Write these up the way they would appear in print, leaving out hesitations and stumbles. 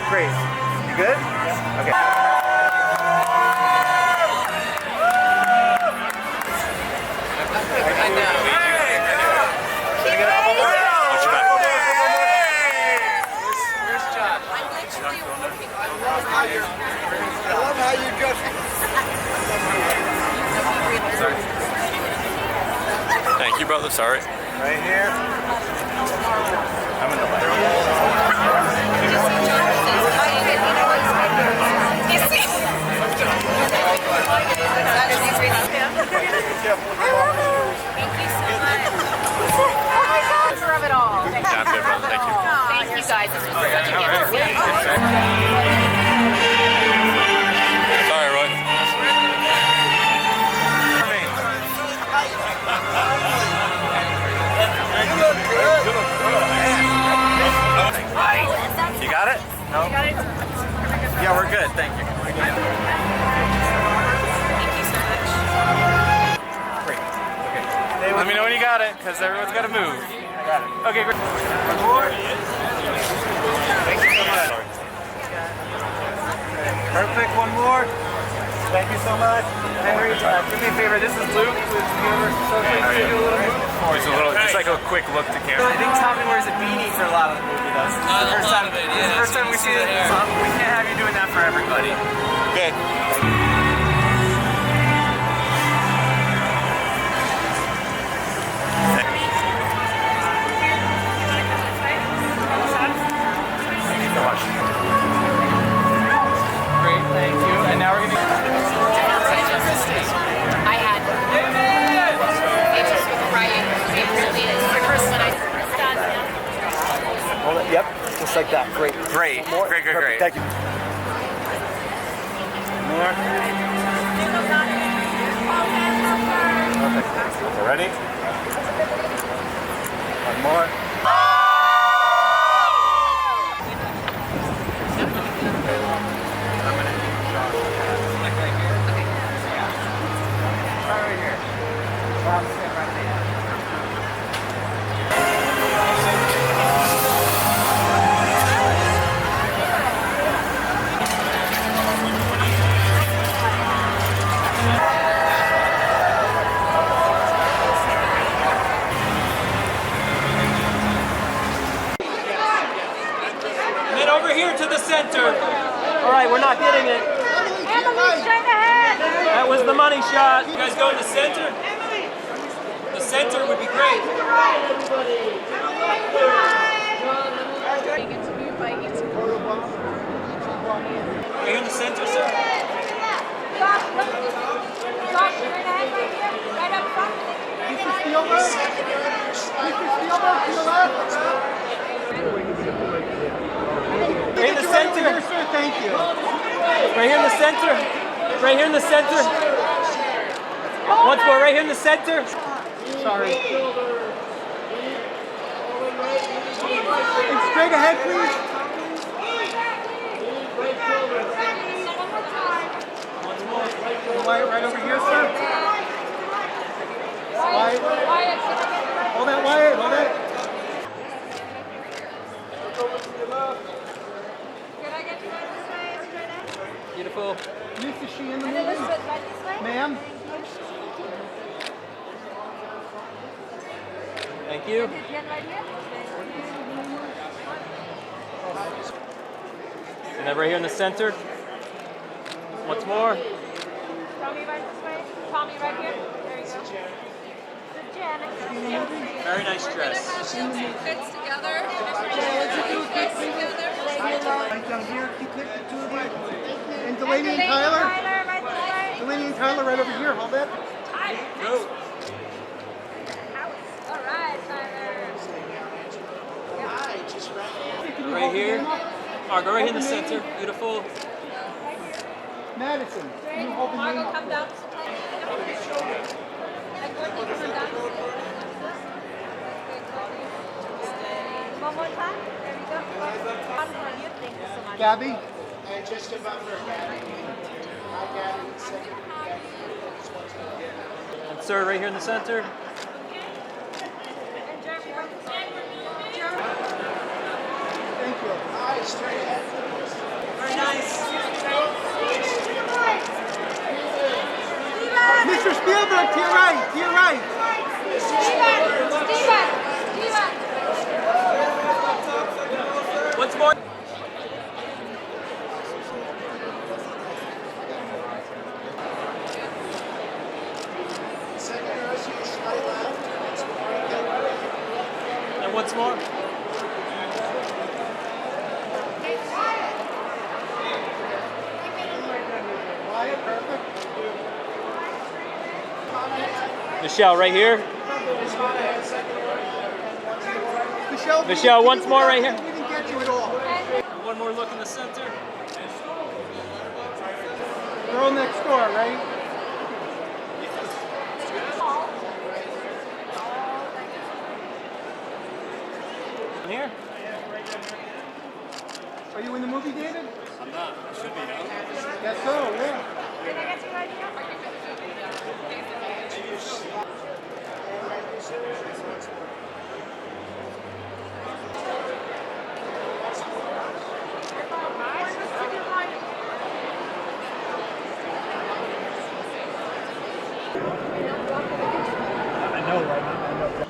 Great. You good? Yeah. Okay. I know. Should I get a couple more? Watch your back. Where's Josh? I'm literally looking. I love how you just. Sorry. Thank you, brother. Sorry. Right here. I'm in the left. Of it all. Thank you. Sounds good, brother. Thank you. Thank you guys. This was such a gift to see. Sorry, Roy. You got it? No? You got it? Yeah, we're good. Thank you. Thank you so much. Great. Okay. Let me know when you got it, because everyone's got to move. I got it. Okay, great. One more. Thank you so much. Perfect. One more. Thank you so much. Henry, do me a favor. This is Luke with Universal Social. Just like a quick look to camera. I think Tommy wears a beanie for a lot of the movie, though. This is the first time we see it. So we can't have you doing that for everybody. Okay. Thank you so much. Great, thank you. And now we're going to... I had it just right. It really is. The first one I Hold it. Yep, just like that. Great. Great. More. Great. Perfect. Thank you. More. Perfect. So ready? One more. Over here to the center. All right, we're not getting it. Emily, straight ahead. That was the money shot. You guys go in the center? The center would be great. Are you in the center, sir? Josh, straight ahead right here. Right up front. Mr. Spielberg. To the left. Right in the center. Here, sir. Thank you. Right here in the center. Right here in the center. Once more, right here in the center. Sorry. And straight ahead, please. Wyatt, right over here, sir. Wyatt. Hold that, Wyatt. Hold that. Beautiful. Miss, is she in the movie? Ma'am? Thank you. And then right here in the center. Once more. Tommy right this way. Tommy right here. There you go. Very nice dress. Fits together. Right down here. Keep it, the two of you. And Delaney and Tyler. Right this way. Delaney and Tyler right over here. Hold that. Go. All right, Tyler. Right here. Oh, go right here in the center. Beautiful. Madison. Can you hold the name Margo, up? come down. One more time. There we go. Thank you so much. Gabby. And just above her, Gabby. Hi, Gabby. Second, Gabby. And sir, right here in the center. And Jeremy, right this way. Thank you. Hi, straight ahead. nice. Mr. Spielberg, to your right, to your right. Once more. Second nurse, you slight left. And once more. Quiet, perfect. Michelle, right here. Michelle, once more right here. We didn't get you at all. One more look in the center. Girl next door, right? Here. Are you in the movie, David? I'm not. I should be, no? Guess so, yeah. I know, right? I know.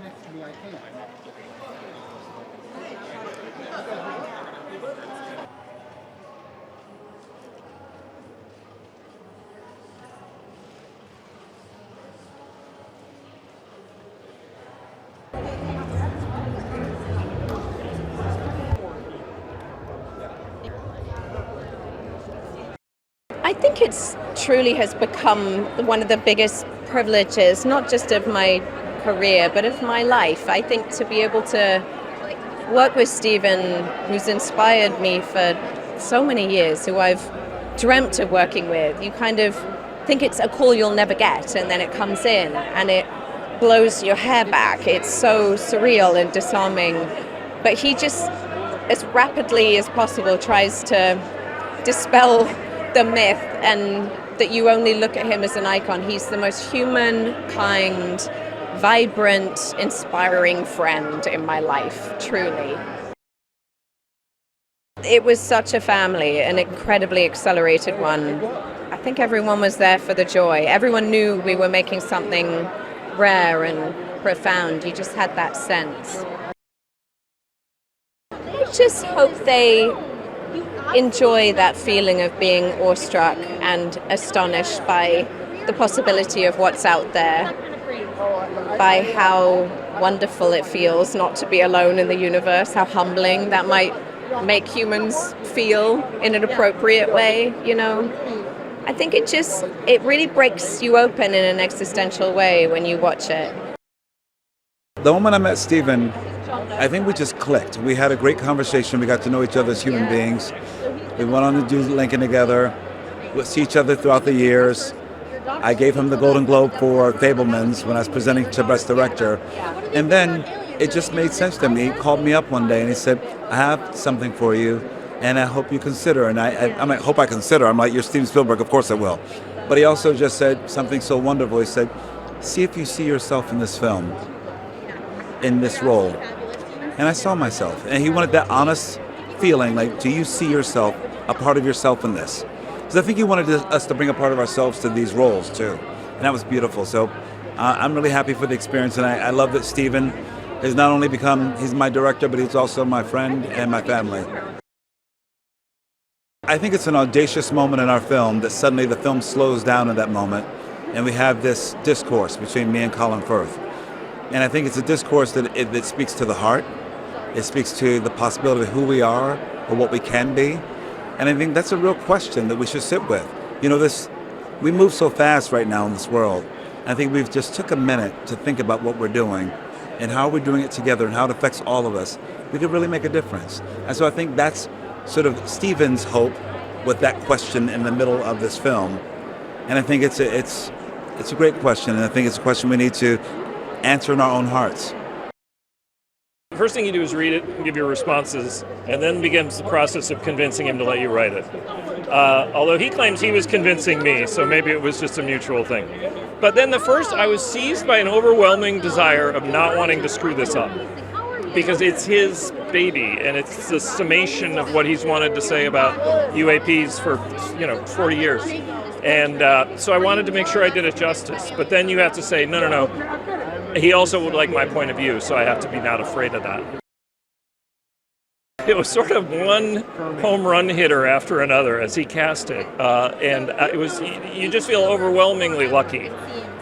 Next to me, I can't. I think it's truly has become one of the biggest privileges, not just of my career, but of my life. I think to be able to work with Stephen, who's inspired me for so many years, who I've dreamt of working with, you kind of think it's a call you'll never get, and then it comes in and it blows your hair back. It's so surreal and disarming. But he just, as rapidly as possible, tries to dispel the myth and that you only look at him as an icon. He's the most human, kind, vibrant, inspiring friend in my life, truly. It was such a family, an incredibly accelerated one. I think everyone was there for the joy. Everyone knew we were making something rare and profound. You just had that sense. I just hope they enjoy that feeling of being awestruck and astonished by the possibility of what's out there, by how wonderful it feels not to be alone in the universe, how humbling that might make humans feel in an appropriate way, you know. I think it really breaks you open in an existential way when you watch it. The moment I met Stephen, I think we just clicked. We had a great conversation. We got to know each other as human beings. We went on to do Lincoln together. We'll see each other throughout the years. I gave him the Golden Globe for Fabelmans when I was presenting to Best Director. And then it just made sense to me. He called me up one day and he said, I have something for you and I hope you consider. And I'm like, hope I consider. I'm like, you're Steven Spielberg, of course I will. But he also just said something so wonderful. He said, see if you see yourself in this film, in this role. And I saw myself. And he wanted that honest feeling, like, do you see yourself, a part of yourself in this? Because I think he wanted us to bring a part of ourselves to these roles too. And that was beautiful. So I'm really happy for the experience. And I love that Stephen has not only he's my director, but he's also my friend and my family. I think it's an audacious moment in our film that suddenly the film slows down in that moment and we have this discourse between me and Colin Firth. And I think it's a discourse that speaks to the heart. It speaks to the possibility of who we are or what we can be. And I think that's a real question that we should sit with. You know, we move so fast right now in this world. I think we've just took a minute to think about what we're doing and how we're doing it together and how it affects all of us. We could really make a difference. And so I think that's sort of Stephen's hope with that question in the middle of this film. And I think it's a great question, and I think it's a question we need to answer in our own hearts. The first thing you do is read it and give your responses, and then begins the process of convincing him to let you write it. Although he claims he was convincing me, so maybe it was just a mutual thing. But then I was seized by an overwhelming desire of not wanting to screw this up. Because it's his baby, and it's the summation of what he's wanted to say about UAPs for 40 years. And so I wanted to make sure I did it justice. But then you have to say, no. He also would like my point of view, so I have to be not afraid of that. It was sort of one home run hitter after another as he cast it, and it was, you just feel overwhelmingly lucky.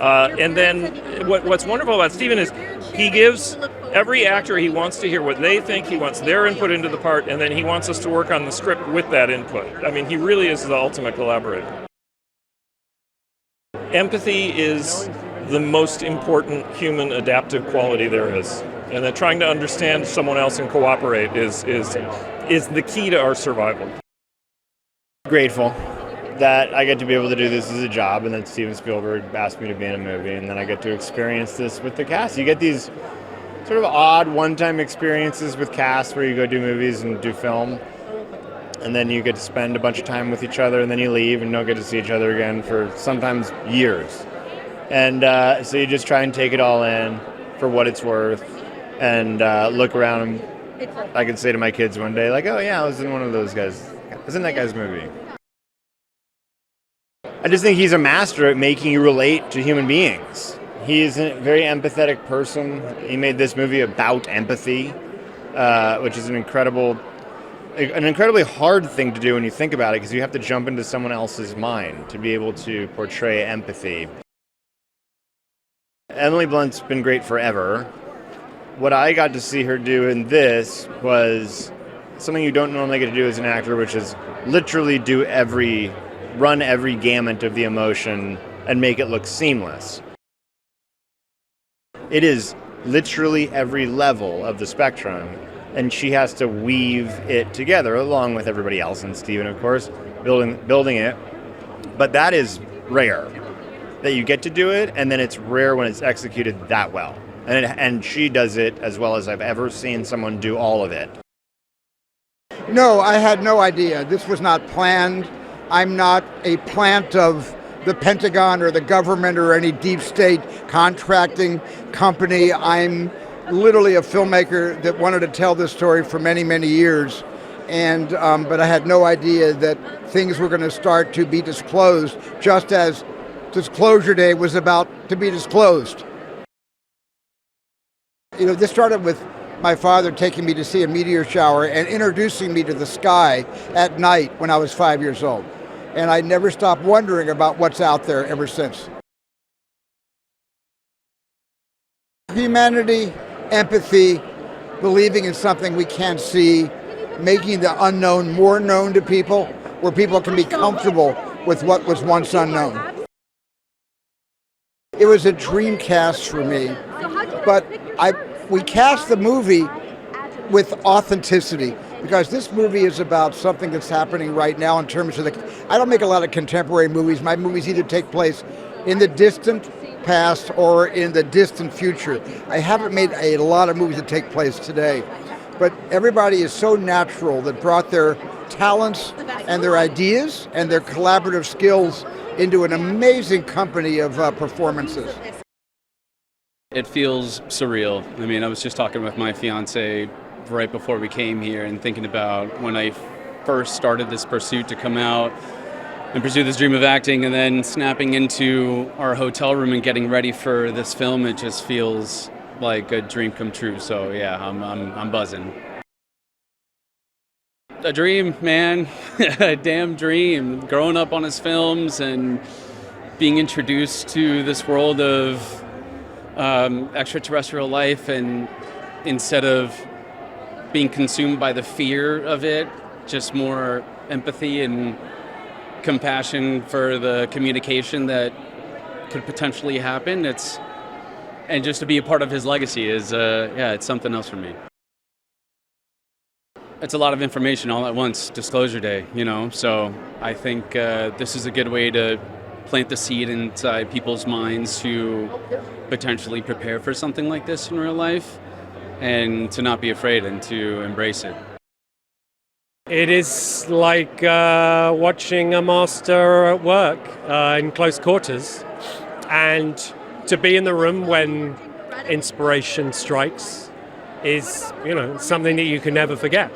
And then what's wonderful about Stephen is he gives every actor, he wants to hear what they think, he wants their input into the part, and then he wants us to work on the script with that input. I mean, he really is the ultimate collaborator. Empathy is the most important human adaptive quality there is. And that trying to understand someone else and cooperate is the key to our survival. Grateful that I get to be able to do this as a job, and that Steven Spielberg asked me to be in a movie, and then I get to experience this with the cast. You get these sort of odd one-time experiences with cast where you go do movies and do film, and then you get to spend a bunch of time with each other, and then you leave and don't get to see each other again for sometimes years. And so you just try and take it all in for what it's worth, and look around, and I can say to my kids one day, like, oh yeah, I was in one of those guys. I was in that guy's movie. I just think he's a master at making you relate to human beings. He's a very empathetic person. He made this movie about empathy, which is an incredibly hard thing to do when you think about it, because you have to jump into someone else's mind to be able to portray empathy. Emily Blunt's been great forever. What I got to see her do in this was something you don't normally get to do as an actor, which is literally run every gamut of the emotion and make it look seamless. It is literally every level of the spectrum, and she has to weave it together along with everybody else, and Steven, of course, building it. But that is rare, that you get to do it, and then it's rare when it's executed that well. And she does it as well as I've ever seen someone do all of it. No, I had no idea. This was not planned. I'm not a plant of the Pentagon or the government or any deep state contracting company. I'm literally a filmmaker that wanted to tell this story for many, many years. And but I had no idea that things were going to start to be disclosed, just as Disclosure Day was about to be disclosed. This started with my father taking me to see a meteor shower and introducing me to the sky at night when I was 5 years old. And I never stopped wondering about what's out there ever since. Humanity, empathy, believing in something we can't see, making the unknown more known to people, where people can be comfortable with what was once unknown. It was a dream cast for me, but we cast the movie with authenticity, because this movie is about something that's happening right now in terms of I don't make a lot of contemporary movies. My movies either take place in the distant past or in the distant future. I haven't made a lot of movies that take place today, but everybody is so natural that brought their talents and their ideas and their collaborative skills into an amazing company of performances. It feels surreal. I mean, I was just talking with my fiance right before we came here and thinking about when I first started this pursuit to come out and pursue this dream of acting, and then snapping into our hotel room and getting ready for this film. It just feels like a dream come true. So yeah, I'm buzzing. A dream, man. A damn dream. Growing up on his films and being introduced to this world of extraterrestrial life, and instead of being consumed by the fear of it, just more empathy and compassion for the communication that could potentially happen. And just to be a part of his legacy is, it's something else for me. It's a lot of information all at once, Disclosure Day, so I think this is a good way to plant the seed inside people's minds to potentially prepare for something like this in real life, and to not be afraid and to embrace it. It is like watching a master at work in close quarters, and to be in the room when inspiration strikes is, something that you can never forget.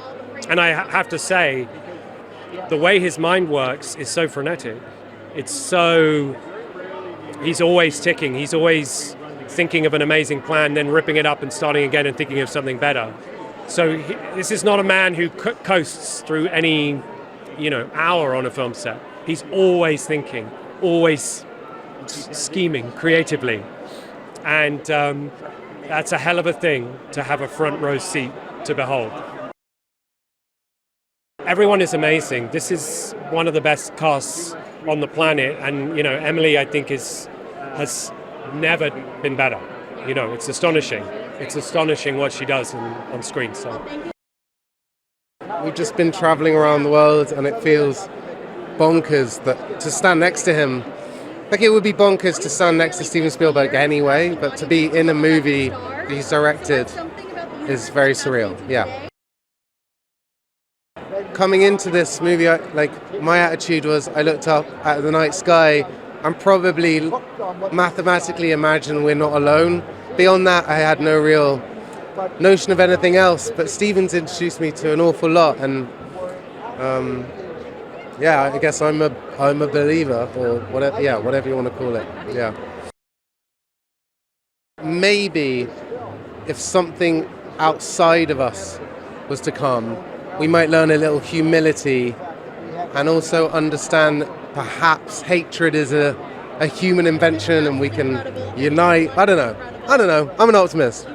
And I have to say, the way his mind works is so frenetic. He's always ticking. He's always thinking of an amazing plan, then ripping it up and starting again and thinking of something better. So this is not a man who coasts through any, hour on a film set. He's always thinking, always scheming creatively. And that's a hell of a thing to have a front row seat to behold. Everyone is amazing. This is one of the best casts on the planet. And, Emily, I think, has never been better. It's astonishing. It's astonishing what she does on screen. So we've just been traveling around the world, and it feels bonkers that to stand next to him. Like, it would be bonkers to stand next to Steven Spielberg anyway, but to be in a movie that he's directed is very surreal. Yeah. Coming into this movie, my attitude was, I looked up at the night sky and probably mathematically imagined we're not alone. Beyond that, I had no real notion of anything else, but Steven's introduced me to an awful lot, and I guess I'm a believer, or whatever. Yeah, whatever you want to call it. Yeah. Maybe if something outside of us was to come, we might learn a little humility, and also understand perhaps hatred is a human invention, and we can unite. I don't know. I'm an optimist.